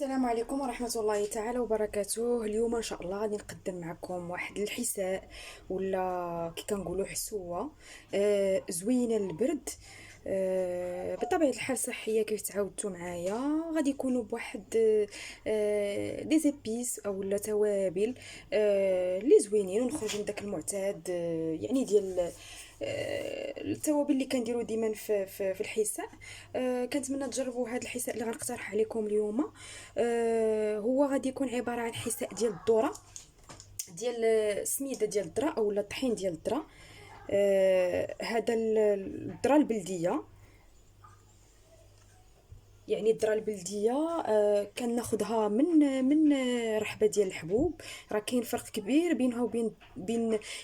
السلام عليكم ورحمة الله تعالى وبركاته. اليوم ان شاء الله غادي نقدم معكم واحد الحساء ولا كي كنقولوا حسوة زوينة للبرد. بطبيعة الحال صحية كيف تعودتوا معايا، غادي يكونوا بواحد دي زيبيس او لا توابل اللي زوينين ونخرجوا من داك المعتاد، يعني ديال التوابل اللي كنديروا ديما في الحساء. كنتمنى تجربوا هذا الحساء اللي غنقترح عليكم اليوم. هو غادي يكون عباره عن حساء ديال الذره، ديال السميده ديال الذره اولا الطحين ديال الذره. هذا الذره البلديه، يعني الذره البلديه كناخدها من رحبه ديال الحبوب. راه كاين فرق كبير بينها وبين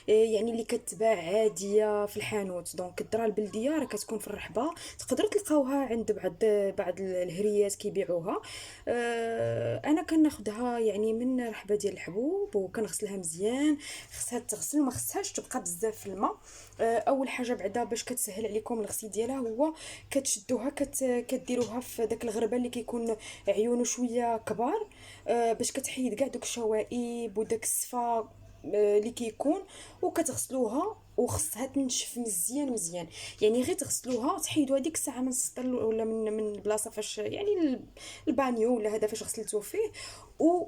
يعني اللي كتباع عاديه في الحانوت. دونك الذره البلديه راه كتكون في الرحبه، تقدروا تلقاوها عند بعض الهريات كيبيعوها. انا كناخدها يعني من رحبه ديال الحبوب وكنغسلها مزيان. خصها تغسل وما خصهاش تبقى بزاف في الماء. اول حاجه بعدا باش كتسهل عليكم الغسيل ديالها هو كتشدوها كديروها في داك الغربه اللي كيكون عيونه شويه كبار، باش كتحيد كاع دوك الشوائب وداك الصفا اللي كيكون، وكتغسلوها وخصها تنشف مزيان مزيان. يعني غير تغسلوها تحيدوا هذيك الساعه من السطل ولا من البلاصه فاش يعني البانيو ولا هذا فاش غسلتو فيه، و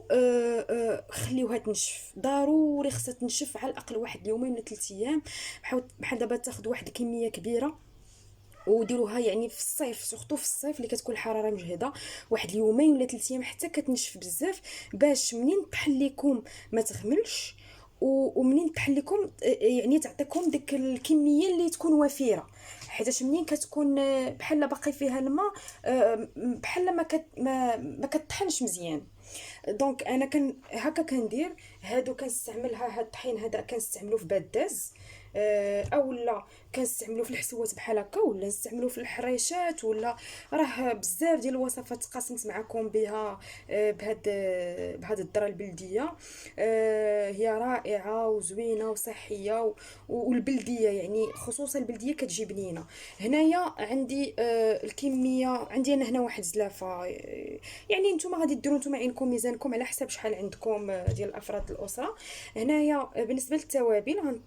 خليوها تنشف. ضروري خصها تنشف على الاقل واحد يومين ولا 3 ايام. بحال دابا تاخذ واحد الكميه كبيره وديروها يعني في الصيف، سورتو في الصيف اللي كتكون الحراره مجهده، واحد اليومين ولا 3 ايام حتى كتنشف بزاف، باش منين طحن ليكم ما تغملش. ومنين طحن لكم يعني تعطيكم ديك الكميه اللي تكون وفيره، حيتاش منين كتكون بحال باقي فيها الماء، بحال ما كطحنش مزيان. دونك انا هكا كندير. هادو كنستعملها، هاد الطحين هذا كنستعملو في باداز، اولا كنستعملو في الحسوات بحال هكا، ولا نستعملو في الحريشات، ولا راه بزاف ديال الوصفات تقاسمت معكم بها. بهاد الذره البلديه هي رائعه وزوينه وصحيه والبلديه يعني خصوصا البلديه كتجي بنينه. هنايا عندي الكميه، عندي انا هنا واحد زلافه. يعني نتوما غادي ديروا نتوما عينكم ميزانكم على حسب شحال عندكم ديال افراد الاسره. هنايا بالنسبه للتوابل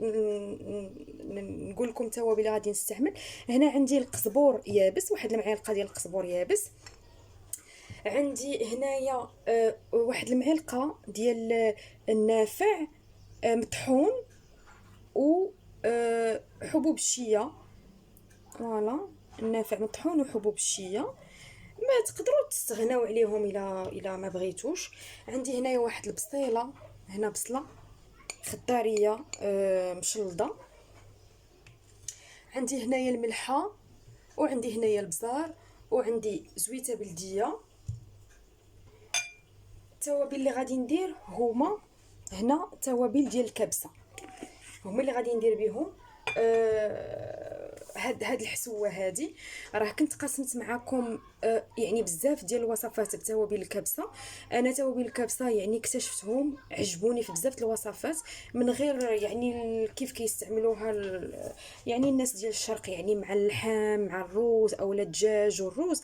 نقول لكم التوابل اللي غادي نستعمل. هنا عندي القزبور يابس، واحد المعلقه ديال القزبور يابس. عندي هنايا واحد المعلقه ديال النافع مطحون، و حبوب الشيا. فوالا، النافع مطحون وحبوب الشيا، ما تقدروا تستغناو عليهم الى ما بغيتوش. عندي هنايا واحد البصيله، هنا بصله خضاريه مشلضه. عندي هنايا الملحه، وعندي هنايا البزار، وعندي زويته بلديه. التوابل اللي غادي ندير هما هنا توابل ديال الكبسه، هما اللي غادي ندير بهم هاد الحسوه هادي. راه كنت قسمت معكم يعني بزاف ديال الوصفات بتوابل الكبسه. انا توابل الكبسه يعني اكتشفتهم عجبوني في بزاف الوصفات، من غير يعني كيف كيستعملوها يعني الناس ديال الشرق، يعني مع اللحم مع الروز اولا الدجاج والروز.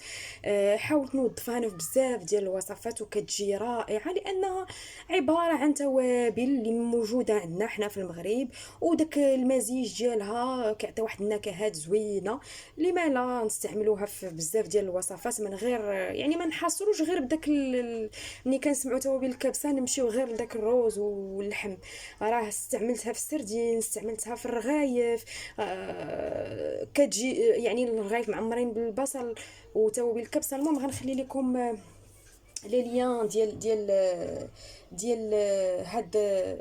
حاولت نوظفها انا في بزاف ديال الوصفات وكتجي رائعه، لانها عباره عن توابل اللي موجوده عندنا حنا في المغرب، وداك المزيج ديالها كيعطي واحد النكهات زوينه. لما لا نستعملوها في بزاف ديال الوصفات من غير يعني ما نحصروش غير بداك ملي كنسمعوا توابل الكبسه نمشيو غير لداك الروز واللحم. راه استعملتها في السردين، استعملتها في الرغايف. كتجي يعني الرغايف معمرين بالبصل وتوابل الكبسه. المهم غنخلي لكم لي ليان ديال هاد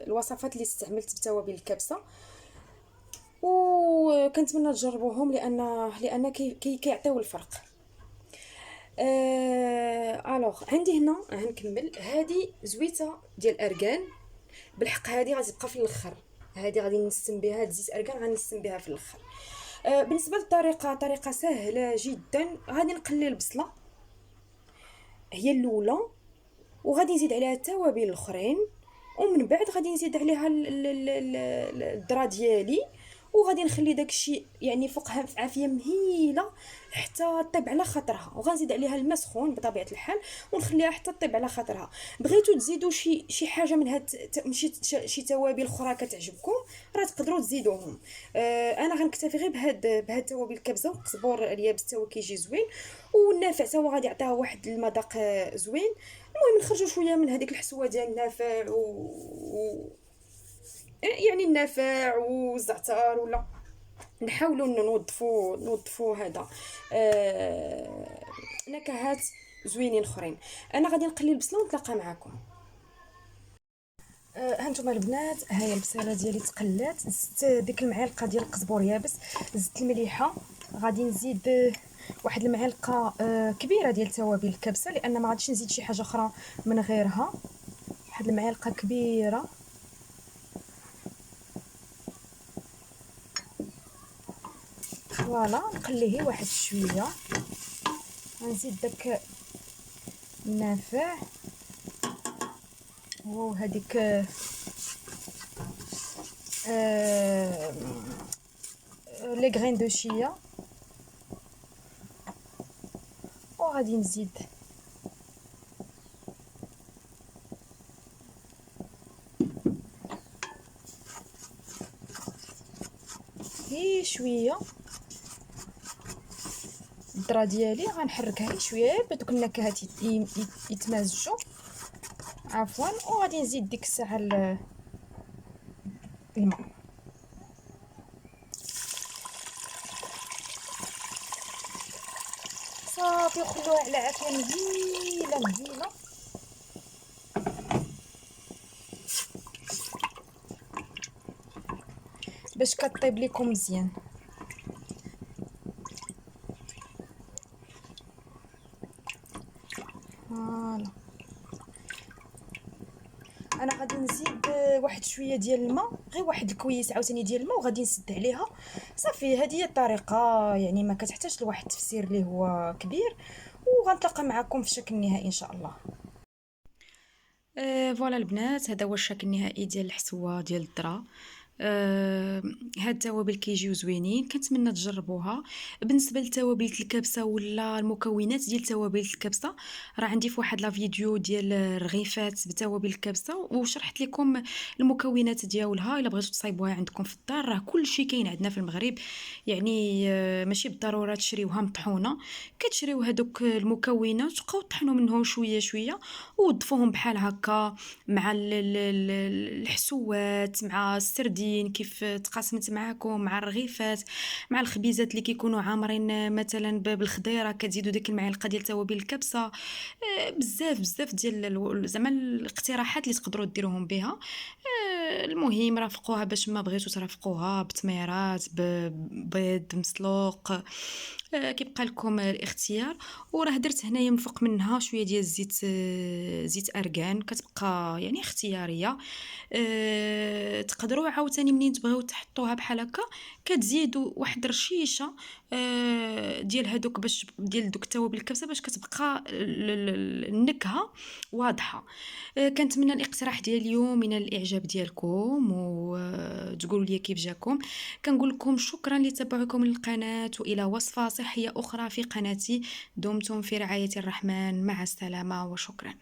الوصفات اللي استعملت بتوابل الكبسه، وكنتمنى تجربوهم لان كيعطيو الفرق. الوغ عندي هنا غنكمل. هذه زويته ديال الاركان، بالحق هذه غتبقى في الاخر، هذه غادي نسم بها، هاد زيت اركان غنسم بها في الاخر. بالنسبه للطريقه، طريقه سهله جدا. غادي نقلي البصله هي الاولى، وغادي نزيد عليها التوابل الاخرين، ومن بعد غادي نزيد عليها الذره ديالي، وغادي نخلي داكشي يعني فوقها في عافيه مهيله حتى طيب على خاطرها، وغنزيد عليها الماء سخون بطبيعه الحال ونخليها حتى طيب على خاطرها. بغيتو تزيدوا شي حاجه من هاد شي توابل اخرى كتعجبكم راه تقدروا تزيدوهم. انا غنكتفي غير بهاد توابل الكبزه والقزبور اليابس حتى هو كيجي زوين، والنافع حتى هو غادي يعطيها واحد المذاق زوين. المهم نخرجوا شويه من هذيك الحسوه ديال النافع يعني النافع والزعتر، ولا نحاولوا نوظفوا هذا نكهات زوينين اخرين. انا غادي نقلي البصله ونتلاقى معكم. هانتوما البنات، هاهي البصله ديالي تقلات، زدت ديك المعلقه ديال القزبور يابس، زدت المليحه، غادي نزيد واحد المعلقه كبيره ديال توابل الكبسه، لان ما غاديش نزيد شي حاجه اخرى من غيرها. واحد المعلقه كبيره. فوالا نقليه واحد شويه. غنزيد داك النافع وهذيك لي غرين دو شيا، وغادي نزيد غير شويه الذره ديالي، غنحركها غير شويه باش دوك النكهات يتمازجوا عفوا. وغادي نزيد ديك الساعه الماء. صافي وخلوها على عافيه مهيله مهيله. باش كطيب لكم مزيان. فوالا انا غادي نزيد واحد شويه ديال الماء، غير واحد الكويس عاوتاني ديال الماء، وغادي نسد عليها. صافي هذه هي الطريقه، يعني ما كتحتاجش لواحد التفسير اللي هو كبير. وغنتلاقى معكم في الشكل النهائي ان شاء الله. فوالا البنات، هذا هو الشكل النهائي ديال الحسوه ديال الذره. هاد التوابل كيجيو زوينين، كنتمنى تجربوها. بالنسبه لتوابل الكبسه ولا المكونات ديال توابل الكبسه، راه عندي في واحد لا فيديو ديال الرغيفات بتوابل الكبسه، وشرحت لكم المكونات ديالها. الا بغيتو تصايبوها عندكم في الدار، راه كلشي كاين عندنا في المغرب. يعني ماشي بالضروره تشريوها مطحونه، كتشريو هذوك المكونات تبقاو طحنوا منهم شويه شويه، وضفوهم بحال هكا مع الحسوات، مع السردين كيف تقاسمت معاكم، مع الرغيفات، مع الخبيزات اللي كيكونوا عامرين مثلا بالخضيره، كتزيدوا ديك المعلقه ديال توابل الكبسه. بزاف بزاف ديال زعما الاقتراحات اللي تقدروا ديروهم بها. المهم رافقوها باش ما بغيتو ترافقوها بتميرات، ببيض مسلوق، كيبقى لكم الاختيار. وراه درت هنايا من فوق منها شويه ديال الزيت، زيت ارغان، كتبقى يعني اختياريه. تقدروا عاوتاني منين تبغيو تحطوها بحال هكا كتزيدوا واحد رشيشه ديال هذوك، باش ديال دوك التوابل الكبسه، باش كتبقى النكهه واضحه. كنتمنى الاقتراح ديال اليوم من الاعجاب ديالكم، وتقولوا لي كيف جاكم. كنقول لكم شكرا لتابعكم للقناه، والى وصفه صحيه اخرى في قناتي. دمتم في رعايه الرحمن، مع السلامه وشكرا.